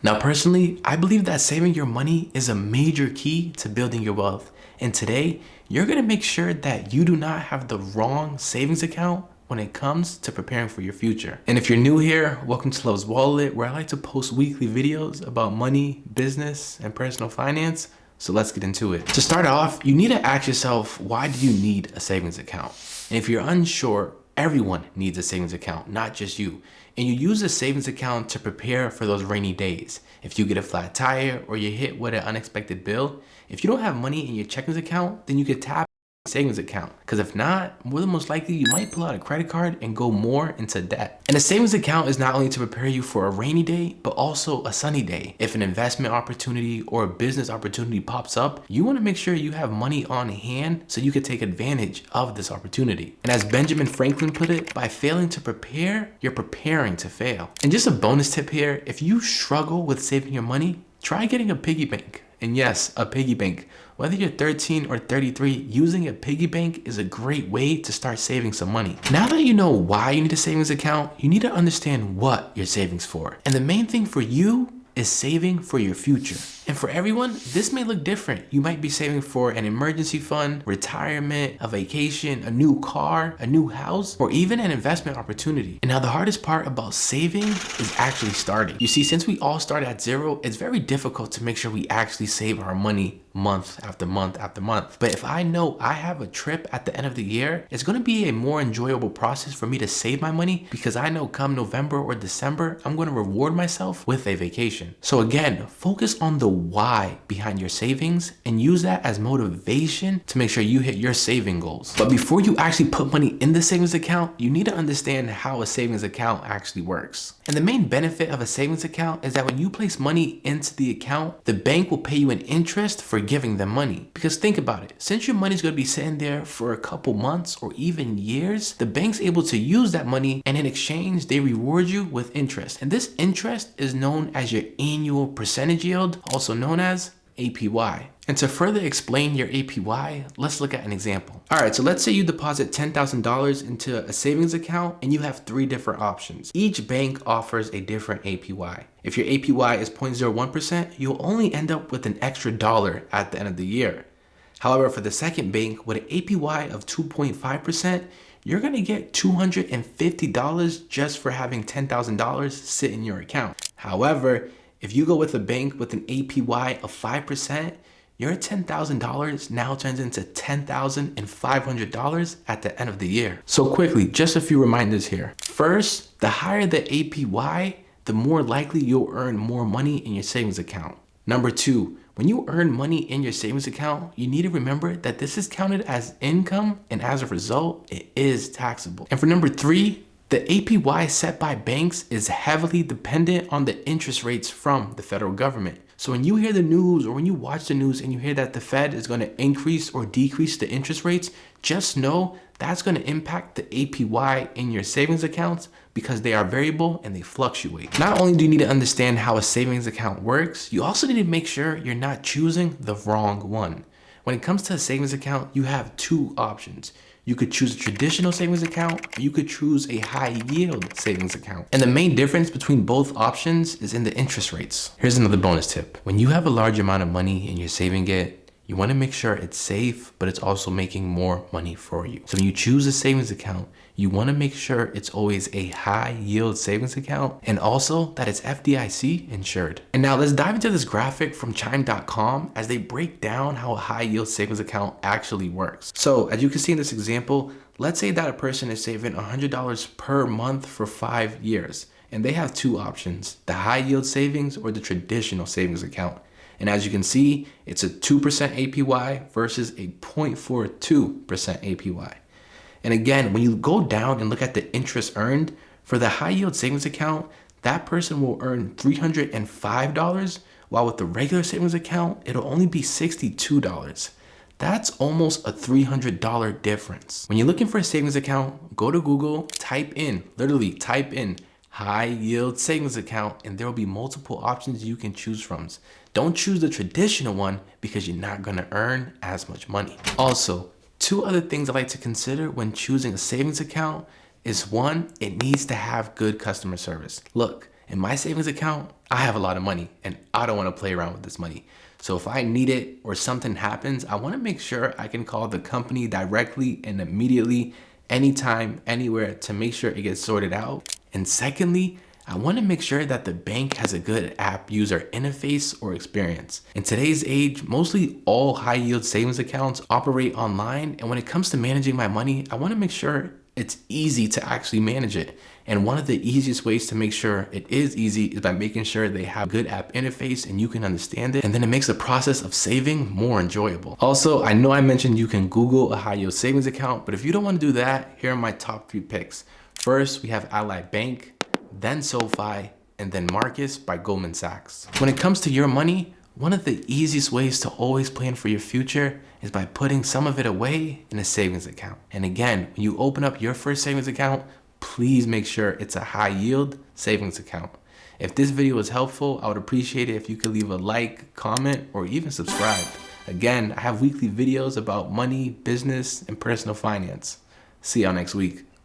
Now, personally, I believe that saving your money is a major key to building your wealth. And today, you're gonna make sure that you do not have the wrong savings account when it comes to preparing for your future. And if you're new here, welcome to Love's Wallet, where I like to post weekly videos about money, business, and personal finance. So let's get into it. To start off, you need to ask yourself, why do you need a savings account? And if you're unsure, everyone needs a savings account, not just you. And you use a savings account to prepare for those rainy days. If you get a flat tire or you're hit with an unexpected bill, if you don't have money in your checking account, then you could tap savings account, because if not, more than most likely you might pull out a credit card and go more into debt. And a savings account is not only to prepare you for a rainy day, but also a sunny day. If an investment opportunity or a business opportunity pops up, you want to make sure you have money on hand so you can take advantage of this opportunity. And as Benjamin Franklin put it, by failing to prepare, you're preparing to fail. And just a bonus tip here, if you struggle with saving your money, try getting a piggy bank. And yes, a piggy bank. Whether you're 13 or 33, using a piggy bank is a great way to start saving some money. Now that you know why you need a savings account, you need to understand what you're saving for. And the main thing for you is saving for your future. And for everyone, this may look different. You might be saving for an emergency fund, retirement, a vacation, a new car, a new house, or even an investment opportunity. And now the hardest part about saving is actually starting. You see, since we all start at zero, it's very difficult to make sure we actually save our money month after month after month. But if I know I have a trip at the end of the year, it's gonna be a more enjoyable process for me to save my money, because I know come November or December, I'm gonna reward myself with a vacation. So again, focus on the why behind your savings and use that as motivation to make sure you hit your saving goals. But before you actually put money in the savings account, you need to understand how a savings account actually works. And the main benefit of a savings account is that when you place money into the account, the bank will pay you an interest for giving them money. Because think about it, since your money's gonna be sitting there for a couple months or even years, the bank's able to use that money, and in exchange, they reward you with interest. And this interest is known as your annual percentage yield, also known as APY. And to further explain your APY, let's look at an example. All right, so let's say you deposit $10,000 into a savings account and you have three different options. Each bank offers a different APY. If your APY is 0.01%, you'll only end up with an extra dollar at the end of the year. However, for the second bank with an APY of 2.5%, you're gonna get $250 just for having $10,000 sit in your account. However, if you go with a bank with an APY of 5%, your $10,000 now turns into $10,500 at the end of the year. So quickly, just a few reminders here. First, the higher the APY, the more likely you'll earn more money in your savings account. Number two, when you earn money in your savings account, you need to remember that this is counted as income, and as a result, it is taxable. And for number three, the APY set by banks is heavily dependent on the interest rates from the federal government. So when you hear the news or when you watch the news and you hear that the Fed is going to increase or decrease the interest rates, just know that's going to impact the APY in your savings accounts, because they are variable and they fluctuate. Not only do you need to understand how a savings account works, you also need to make sure you're not choosing the wrong one. When it comes to a savings account, you have two options. You could choose a traditional savings account, or you could choose a high yield savings account. And the main difference between both options is in the interest rates. Here's another bonus tip. When you have a large amount of money and you're saving it, you want to make sure it's safe, but it's also making more money for you. So when you choose a savings account, you want to make sure it's always a high yield savings account, and also that it's FDIC insured. And now let's dive into this graphic from chime.com as they break down how a high yield savings account actually works. So as you can see in this example, let's say that a person is saving $100 per month for 5 years, and they have two options, the high yield savings or the traditional savings account. And as you can see, it's a 2% APY versus a 0.42% APY. And again, when you go down and look at the interest earned, for the high yield savings account, that person will earn $305, while with the regular savings account, it'll only be $62. That's almost a $300 difference. When you're looking for a savings account, go to Google, literally type in high yield savings account, and there will be multiple options you can choose from. Don't choose the traditional one because you're not gonna earn as much money. Also, two other things I like to consider when choosing a savings account is one, it needs to have good customer service. Look, In my savings account, I have a lot of money and I don't want to play around with this money. So if I need it or something happens, I want to make sure I can call the company directly and immediately, anytime, anywhere, to make sure it gets sorted out. And secondly, I want to make sure that the bank has a good app user interface or experience. In today's age, mostly all high yield savings accounts operate online. And when it comes to managing my money, I want to make sure it's easy to actually manage it. And one of the easiest ways to make sure it is easy is by making sure they have a good app interface and you can understand it. And then it makes the process of saving more enjoyable. Also, I know I mentioned you can Google a high yield savings account, but if you don't want to do that, here are my top 3 picks. First, we have Ally Bank, then SoFi, and then Marcus by Goldman Sachs. When it comes to your money, one of the easiest ways to always plan for your future is by putting some of it away in a savings account. And again, when you open up your first savings account, please make sure it's a high yield savings account. If this video was helpful, I would appreciate it if you could leave a like, comment, or even subscribe. Again, I have weekly videos about money, business, and personal finance. See y'all next week.